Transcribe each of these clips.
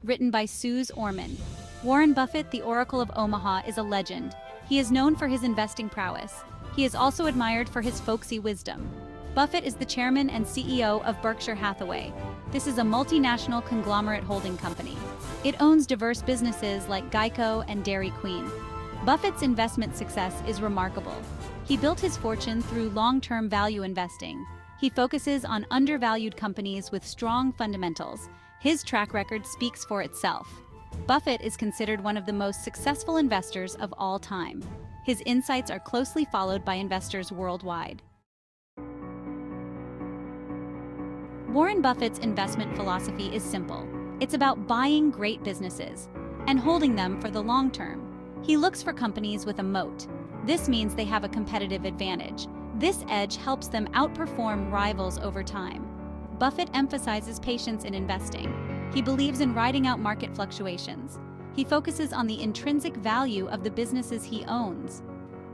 written by Suze Orman. Warren Buffett, the Oracle of Omaha, is a legend. He is known for his investing prowess. He is also admired for his folksy wisdom. Buffett is the chairman and CEO of Berkshire Hathaway. This is a multinational conglomerate holding company. It owns diverse businesses like Geico and Dairy Queen. Buffett's investment success is remarkable. He built his fortune through long-term value investing. He focuses on undervalued companies with strong fundamentals. His track record speaks for itself. Buffett is considered one of the most successful investors of all time. His insights are closely followed by investors worldwide. Warren Buffett's investment philosophy is simple. It's about buying great businesses and holding them for the long term. He looks for companies with a moat. This means they have a competitive advantage. This edge helps them outperform rivals over time. Buffett emphasizes patience in investing. He believes in riding out market fluctuations. He focuses on the intrinsic value of the businesses he owns.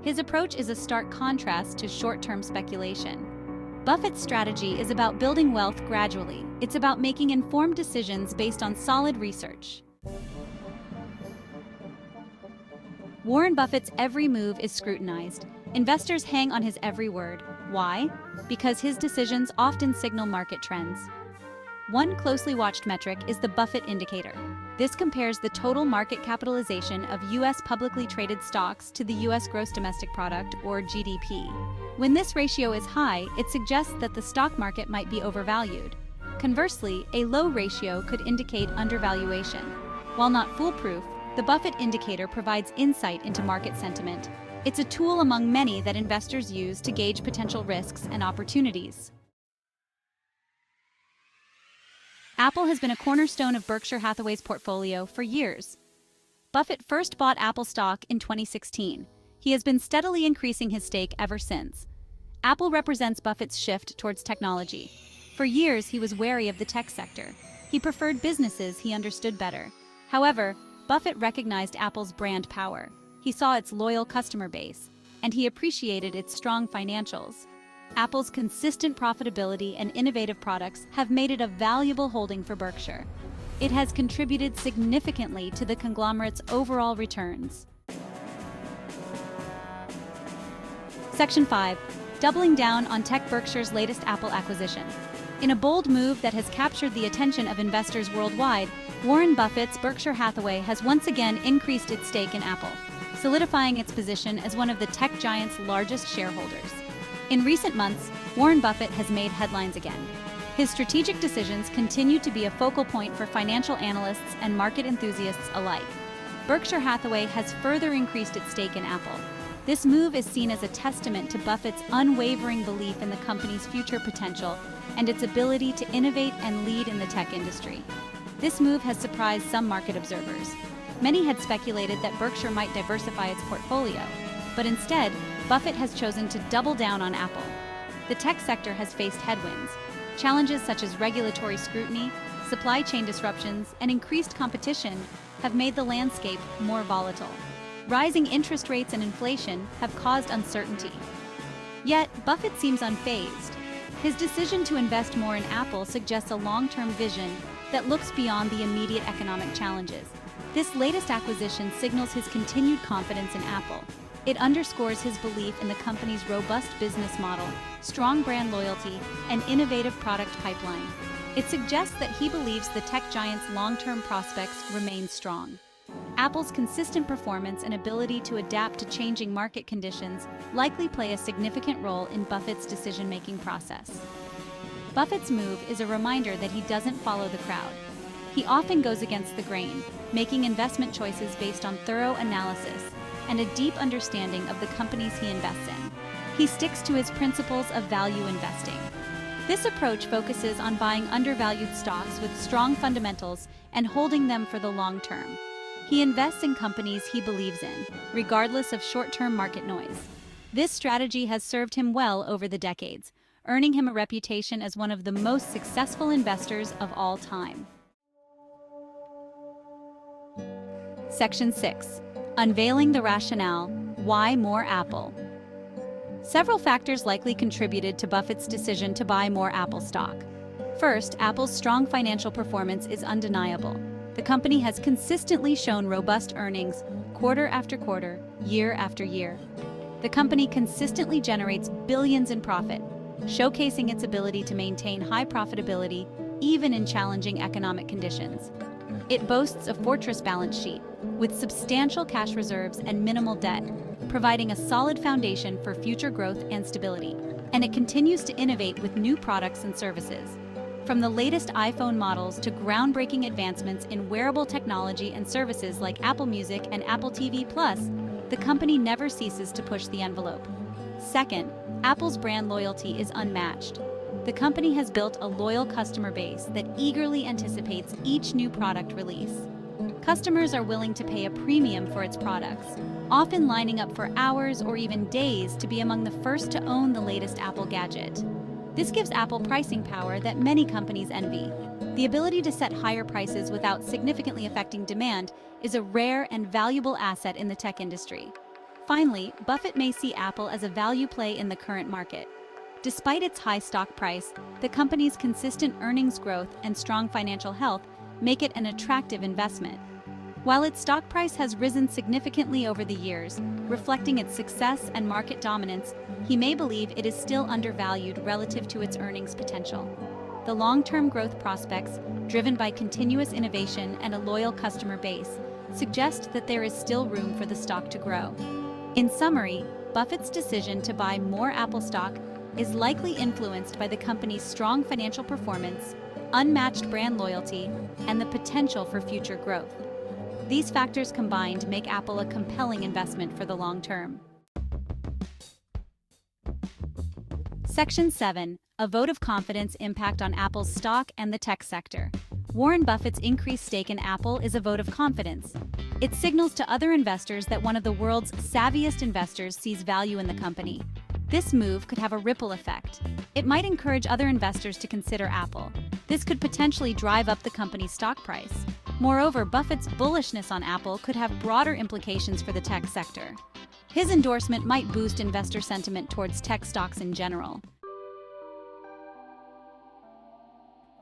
His approach is a stark contrast to short-term speculation. Buffett's strategy is about building wealth gradually. It's about making informed decisions based on solid research. Warren Buffett's every move is scrutinized. Investors hang on his every word. Why? Because his decisions often signal market trends. One closely watched metric is the Buffett indicator. This compares the total market capitalization of U.S. publicly traded stocks to the U.S. gross domestic product, or GDP. When this ratio is high, it suggests that the stock market might be overvalued. Conversely, a low ratio could indicate undervaluation. While not foolproof, the Buffett indicator provides insight into market sentiment. It's a tool among many that investors use to gauge potential risks and opportunities. Apple has been a cornerstone of Berkshire Hathaway's portfolio for years. Buffett first bought Apple stock in 2016. He has been steadily increasing his stake ever since. Apple represents Buffett's shift towards technology. For years, he was wary of the tech sector. He preferred businesses he understood better. However, Buffett recognized Apple's brand power. He saw its loyal customer base, and he appreciated its strong financials. Apple's consistent profitability and innovative products have made it a valuable holding for Berkshire. It has contributed significantly to the conglomerate's overall returns. Section 5. Doubling down on tech. Berkshire's latest Apple acquisition. In a bold move that has captured the attention of investors worldwide, Warren Buffett's Berkshire Hathaway has once again increased its stake in Apple, solidifying its position as one of the tech giant's largest shareholders. In recent months, Warren Buffett has made headlines again. His strategic decisions continue to be a focal point for financial analysts and market enthusiasts alike. Berkshire Hathaway has further increased its stake in Apple. This move is seen as a testament to Buffett's unwavering belief in the company's future potential and its ability to innovate and lead in the tech industry. This move has surprised some market observers. Many had speculated that Berkshire might diversify its portfolio, but instead, Buffett has chosen to double down on Apple. The tech sector has faced headwinds. Challenges such as regulatory scrutiny, supply chain disruptions, and increased competition have made the landscape more volatile. Rising interest rates and inflation have caused uncertainty. Yet, Buffett seems unfazed. His decision to invest more in Apple suggests a long-term vision that looks beyond the immediate economic challenges. This latest acquisition signals his continued confidence in Apple. It underscores his belief in the company's robust business model, strong brand loyalty, and innovative product pipeline. It suggests that he believes the tech giant's long-term prospects remain strong. Apple's consistent performance and ability to adapt to changing market conditions likely play a significant role in Buffett's decision-making process. Buffett's move is a reminder that he doesn't follow the crowd. He often goes against the grain, making investment choices based on thorough analysis and a deep understanding of the companies he invests in. He sticks to his principles of value investing. This approach focuses on buying undervalued stocks with strong fundamentals and holding them for the long term. He invests in companies he believes in, regardless of short-term market noise. This strategy has served him well over the decades, earning him a reputation as one of the most successful investors of all time. Section 6. Unveiling the rationale. Why more Apple? Several factors likely contributed to Buffett's decision to buy more Apple stock. First, Apple's strong financial performance is undeniable. The company has consistently shown robust earnings quarter after quarter, year after year. The company consistently generates billions in profit, showcasing its ability to maintain high profitability even in challenging economic conditions. It boasts a fortress balance sheet with substantial cash reserves and minimal debt, providing a solid foundation for future growth and stability. And it continues to innovate with new products and services. From the latest iPhone models to groundbreaking advancements in wearable technology and services like Apple Music and Apple TV+, the company never ceases to push the envelope. Second, Apple's brand loyalty is unmatched. The company has built a loyal customer base that eagerly anticipates each new product release. Customers are willing to pay a premium for its products, often lining up for hours or even days to be among the first to own the latest Apple gadget. This gives Apple pricing power that many companies envy. The ability to set higher prices without significantly affecting demand is a rare and valuable asset in the tech industry. Finally, Buffett may see Apple as a value play in the current market. Despite its high stock price, the company's consistent earnings growth and strong financial health make it an attractive investment. While its stock price has risen significantly over the years, reflecting its success and market dominance, he may believe it is still undervalued relative to its earnings potential. The long-term growth prospects, driven by continuous innovation and a loyal customer base, suggest that there is still room for the stock to grow. In summary, Buffett's decision to buy more Apple stock is likely influenced by the company's strong financial performance, unmatched brand loyalty, and the potential for future growth. These factors combined make Apple a compelling investment for the long term. Section 7. A vote of confidence impact on Apple's stock and the tech sector. Warren Buffett's increased stake in Apple is a vote of confidence. It signals to other investors that one of the world's savviest investors sees value in the company. This move could have a ripple effect. It might encourage other investors to consider Apple. This could potentially drive up the company's stock price. Moreover, Buffett's bullishness on Apple could have broader implications for the tech sector. His endorsement might boost investor sentiment towards tech stocks in general.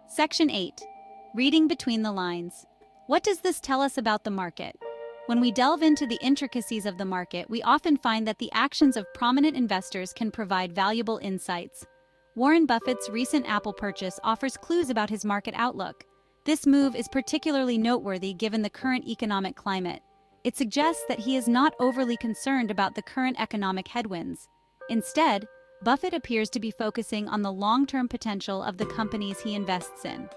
Section 8. Reading between the lines. What does this tell us about the market? When we delve into the intricacies of the market, we often find that the actions of prominent investors can provide valuable insights. Warren Buffett's recent Apple purchase offers clues about his market outlook. This move is particularly noteworthy given the current economic climate. It suggests that he is not overly concerned about the current economic headwinds. Instead, Buffett appears to be focusing on the long-term potential of the companies he invests in.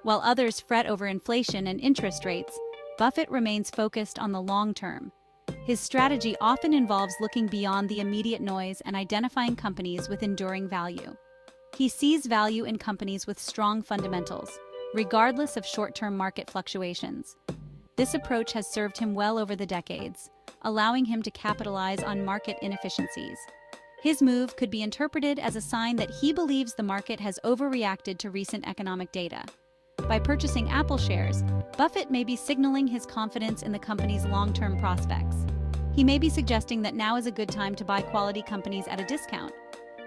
While others fret over inflation and interest rates, Buffett remains focused on the long term. His strategy often involves looking beyond the immediate noise and identifying companies with enduring value. He sees value in companies with strong fundamentals, regardless of short-term market fluctuations. This approach has served him well over the decades, allowing him to capitalize on market inefficiencies. His move could be interpreted as a sign that he believes the market has overreacted to recent economic data. By purchasing Apple shares, Buffett may be signaling his confidence in the company's long-term prospects. He may be suggesting that now is a good time to buy quality companies at a discount.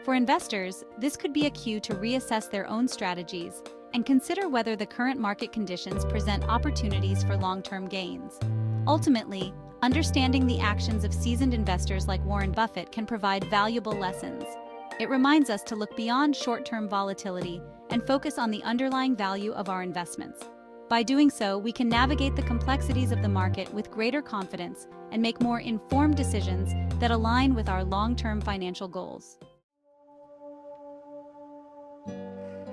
For investors, this could be a cue to reassess their own strategies and consider whether the current market conditions present opportunities for long-term gains. Ultimately, understanding the actions of seasoned investors like Warren Buffett can provide valuable lessons. It reminds us to look beyond short-term volatility and focus on the underlying value of our investments. By doing so, we can navigate the complexities of the market with greater confidence and make more informed decisions that align with our long-term financial goals.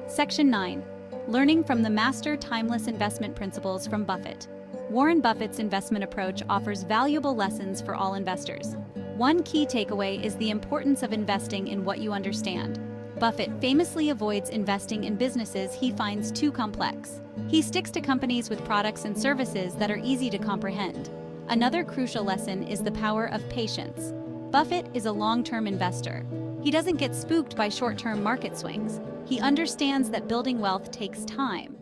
Section 9. Learning from the master timeless investment principles from Buffett. Warren Buffett's investment approach offers valuable lessons for all investors. One key takeaway is the importance of investing in what you understand. Buffett famously avoids investing in businesses he finds too complex. He sticks to companies with products and services that are easy to comprehend. Another crucial lesson is the power of patience. Buffett is a long-term investor. He doesn't get spooked by short-term market swings. He understands that building wealth takes time.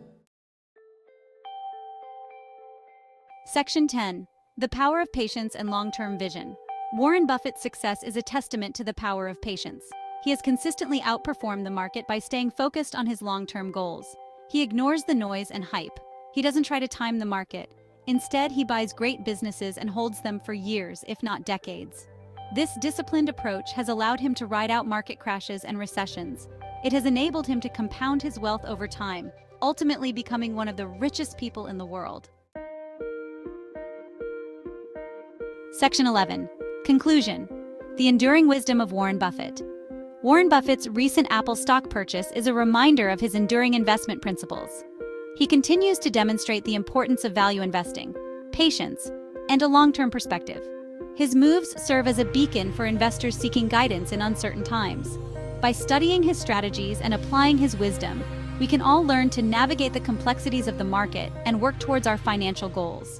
Section 10. The power of patience and long-term vision. Warren Buffett's success is a testament to the power of patience. He has consistently outperformed the market by staying focused on his long-term goals. He ignores the noise and hype, He doesn't try to time the market. Instead, he buys great businesses and holds them for years, if not decades. This disciplined approach has allowed him to ride out market crashes and recessions. It has enabled him to compound his wealth over time, ultimately becoming one of the richest people in the world. Section 11. Conclusion. The enduring wisdom of Warren Buffett. Warren Buffett's recent Apple stock purchase is a reminder of his enduring investment principles. He continues to demonstrate the importance of value investing, patience, and a long-term perspective. His moves serve as a beacon for investors seeking guidance in uncertain times. By studying his strategies and applying his wisdom, we can all learn to navigate the complexities of the market and work towards our financial goals.